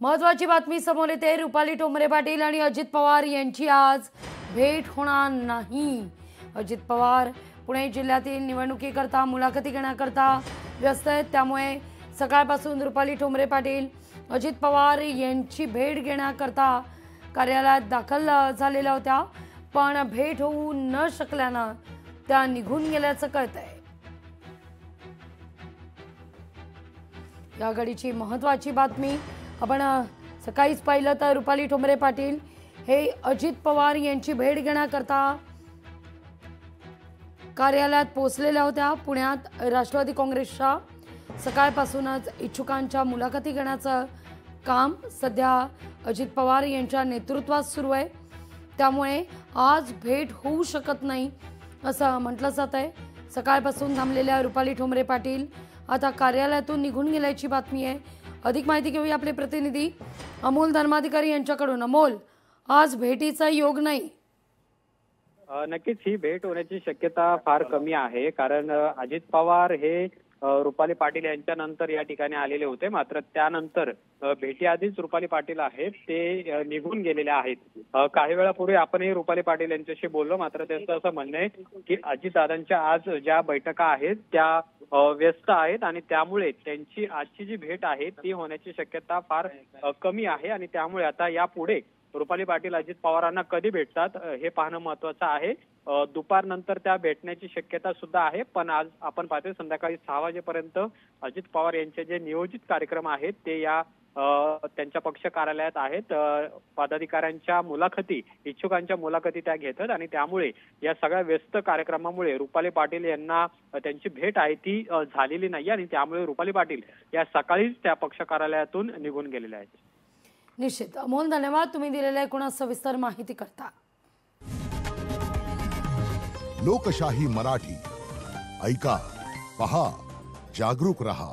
महत्वाची बातमी समोर येते। रुपाली ठोंबरे पाटील आणि अजित पवार यांची आज भेट होणार नाही। अजित पवार पुणे जिल्ह्यातील निवडणुकीकरता मुलाखती घेण्याकरता व्यस्त आहेत, त्यामुळे सकाळपासून रुपाली ठोंबरे पाटील अजित पवार यांची भेट घेण्याकरता कार्यालयात दाखल झालेल्या होत्या, पण भेट होऊ न शकल्यानं त्या निघून गेल्याचं कळतंय। या घडीची महत्वाची बातमी आपण सकाळीच पाहिलं तर रुपाली ठोंबरे पाटील हे अजित पवार यांची भेट घेण्याकरता कार्यालयात पोहोचलेल्या होत्या। पुण्यात राष्ट्रवादी काँग्रेसच्या सकाळपासूनच इच्छुकांच्या मुलाखती घेण्याचं काम सध्या अजित पवार यांच्या नेतृत्वात सुरू आहे, त्यामुळे आज भेट होऊ शकत नाही असं म्हटलं जात आहे। सकाळपासून थांबलेल्या रुपाली ठोंबरे पाटील आता कार्यालयातून निघून गेल्याची बातमी आहे। अधिक माहिती घेऊया आपले प्रतिनिधी अमोल धर्माधिकारी यांच्याकडून। अमोल, आज भेटीचा योग नाही? नक्कीच ही भेट होण्याची शक्यता फार कमी आहे, कारण अजित पवार हे रुपाली पाटील यांच्या नंतर या ठिकाणी आलेले होते, मात्र त्यानंतर भेटी आधीच रुपाली पाटील आहेत ते निघून गेलेले आहेत। काही वेळापूर्वी आपणही रुपाली पाटील यांच्याशी बोललो, मात्र त्यांचं असं म्हणणं आहे की अजितदादांच्या आज ज्या बैठका आहेत त्या व्यस्त आहेत आणि त्यामुळे त्यांची आजची जी भेट आहे ती होण्याची शक्यता फार कमी आहे आणि त्यामुळे आता यापुढे रुपाली पाटील अजित पवारांना कधी भेटतात हे पाहणं महत्त्वाचं आहे। दुपारनंतर त्या भेटण्याची शक्यता सुद्धा आहे, पण आज आपण पाहतोय संध्याकाळी 6 वाजेपर्यंत अजित पवार यांचे जे नियोजित कार्यक्रम आहेत ते या त्यांच्या पक्ष कार्यालयात आहेत। पदाधिकाऱ्यांच्या मुलाखती, इच्छुकांच्या मुलाखती त्या घेतात आणि त्यामुळे या सगळ्या व्यस्त कार्यक्रमामुळे रुपाली पाटील यांना त्यांची भेट आहे ती झालेली नाही आणि त्यामुळे रुपाली पाटील या सकाळीच त्या पक्ष कार्यालयातून निघून गेलेले आहेत। निश्चित अमोल, धन्यवाद तुम्ही दिलेल्या एकूण सविस्तर माहिती करता। लोकशाही मराठी ऐका, पहा, जागरूक रहा।